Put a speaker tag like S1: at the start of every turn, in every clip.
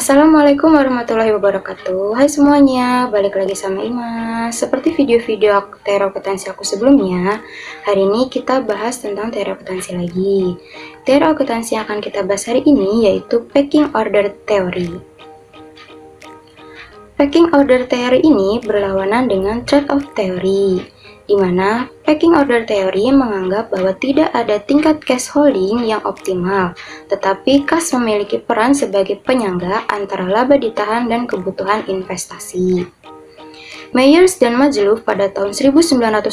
S1: Assalamualaikum warahmatullahi wabarakatuh. Hai semuanya, balik lagi sama Ima. Seperti video-video teori akuntansi aku sebelumnya, hari ini kita bahas tentang teori akuntansi lagi. Teori akuntansi yang akan kita bahas hari ini yaitu pecking order theory. Pecking order theory ini berlawanan dengan trade-off theory, di mana pecking order theory menganggap bahwa tidak ada tingkat cash holding yang optimal, tetapi kas memiliki peran sebagai penyangga antara laba ditahan dan kebutuhan investasi. Meyers dan Majluf pada tahun 1984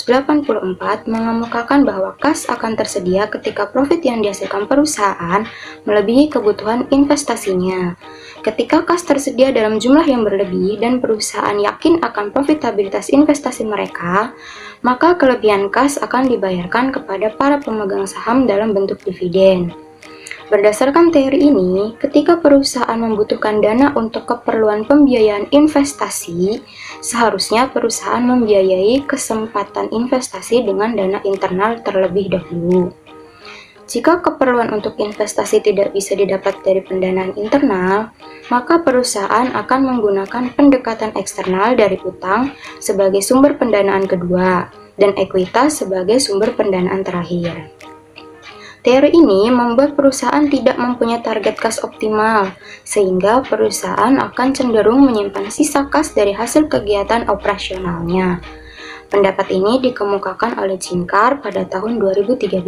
S1: mengemukakan bahwa kas akan tersedia ketika profit yang dihasilkan perusahaan melebihi kebutuhan investasinya. Ketika kas tersedia dalam jumlah yang berlebih dan perusahaan yakin akan profitabilitas investasi mereka, maka kelebihan kas akan dibayarkan kepada para pemegang saham dalam bentuk dividen. Berdasarkan teori ini, ketika perusahaan membutuhkan dana untuk keperluan pembiayaan investasi, seharusnya perusahaan membiayai kesempatan investasi dengan dana internal terlebih dahulu. Jika keperluan untuk investasi tidak bisa didapat dari pendanaan internal, maka perusahaan akan menggunakan pendekatan eksternal dari utang sebagai sumber pendanaan kedua dan ekuitas sebagai sumber pendanaan terakhir. Teori ini membuat perusahaan tidak mempunyai target kas optimal, sehingga perusahaan akan cenderung menyimpan sisa kas dari hasil kegiatan operasionalnya. Pendapat ini dikemukakan oleh Cinkar pada tahun 2013.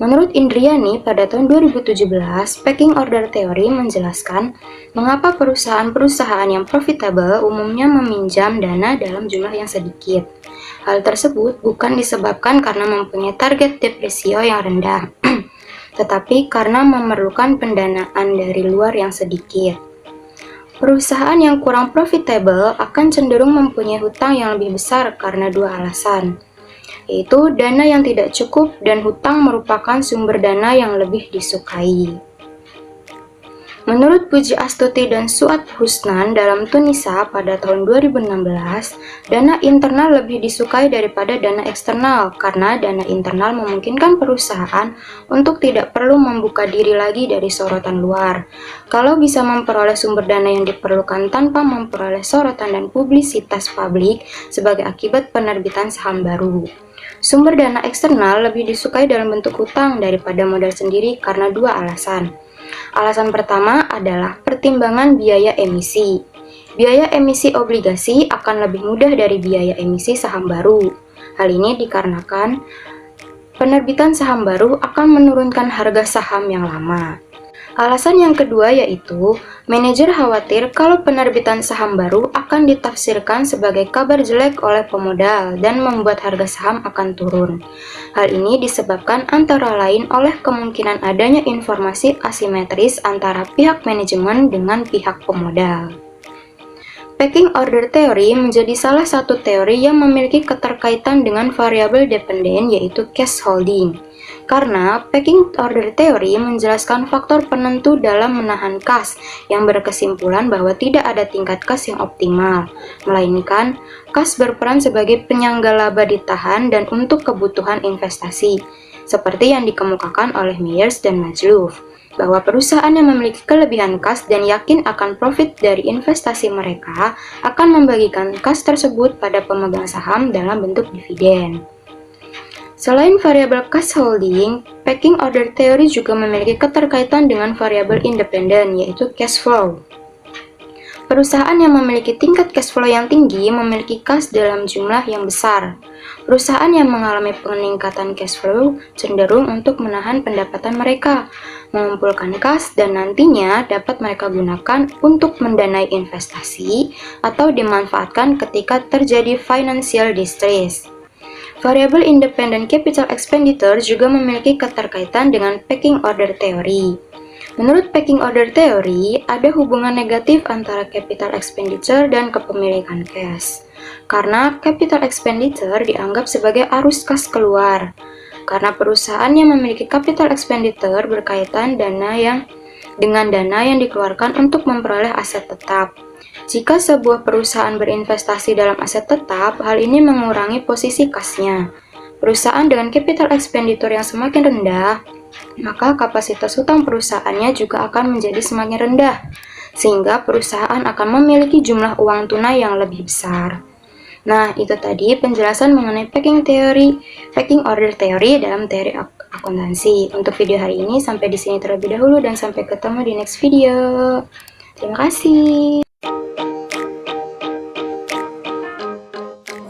S1: Menurut Indriani pada tahun 2017, pecking order theory menjelaskan mengapa perusahaan-perusahaan yang profitable umumnya meminjam dana dalam jumlah yang sedikit. Hal tersebut bukan disebabkan karena mempunyai target depresio yang rendah, tetapi karena memerlukan pendanaan dari luar yang sedikit. Perusahaan yang kurang profitable akan cenderung mempunyai hutang yang lebih besar karena dua alasan, yaitu dana yang tidak cukup dan hutang merupakan sumber dana yang lebih disukai. Menurut Puji Astuti dan Suat Husnan dalam Tunisa pada tahun 2016, dana internal lebih disukai daripada dana eksternal karena dana internal memungkinkan perusahaan untuk tidak perlu membuka diri lagi dari sorotan luar. Kalau bisa memperoleh sumber dana yang diperlukan tanpa memperoleh sorotan dan publisitas publik sebagai akibat penerbitan saham baru. Sumber dana eksternal lebih disukai dalam bentuk hutang daripada modal sendiri karena dua alasan. Alasan pertama adalah pertimbangan biaya emisi. Biaya emisi obligasi akan lebih mudah dari biaya emisi saham baru. Hal ini dikarenakan penerbitan saham baru akan menurunkan harga saham yang lama. Alasan yang kedua yaitu, manajer khawatir kalau penerbitan saham baru akan ditafsirkan sebagai kabar jelek oleh pemodal dan membuat harga saham akan turun. Hal ini disebabkan antara lain oleh kemungkinan adanya informasi asimetris antara pihak manajemen dengan pihak pemodal. Pecking order theory menjadi salah satu teori yang memiliki keterkaitan dengan variabel dependen yaitu cash holding. Karena pecking order theory menjelaskan faktor penentu dalam menahan kas yang berkesimpulan bahwa tidak ada tingkat kas yang optimal, melainkan kas berperan sebagai penyangga laba ditahan dan untuk kebutuhan investasi, seperti yang dikemukakan oleh Meyers dan Majluf, bahwa perusahaan yang memiliki kelebihan kas dan yakin akan profit dari investasi mereka akan membagikan kas tersebut pada pemegang saham dalam bentuk dividen. Selain variabel cash holding, pecking order theory juga memiliki keterkaitan dengan variabel independen yaitu cash flow. Perusahaan yang memiliki tingkat cash flow yang tinggi memiliki kas dalam jumlah yang besar. Perusahaan yang mengalami peningkatan cash flow cenderung untuk menahan pendapatan mereka, mengumpulkan kas dan nantinya dapat mereka gunakan untuk mendanai investasi atau dimanfaatkan ketika terjadi financial distress. Variabel independent capital expenditure juga memiliki keterkaitan dengan pecking order theory. Menurut pecking order theory, ada hubungan negatif antara capital expenditure dan kepemilikan cash. Karena capital expenditure dianggap sebagai arus kas keluar. Karena perusahaan yang memiliki capital expenditure berkaitan dengan dana yang dikeluarkan untuk memperoleh aset tetap. Jika sebuah perusahaan berinvestasi dalam aset tetap, hal ini mengurangi posisi kasnya. Perusahaan dengan capital expenditure yang semakin rendah, maka kapasitas hutang perusahaannya juga akan menjadi semakin rendah. sehingga perusahaan akan memiliki jumlah uang tunai yang lebih besar. Nah, itu tadi penjelasan mengenai packing order theory dalam teori akuntansi. Untuk video hari ini sampai di sini terlebih dahulu dan sampai ketemu di next video. Terima kasih.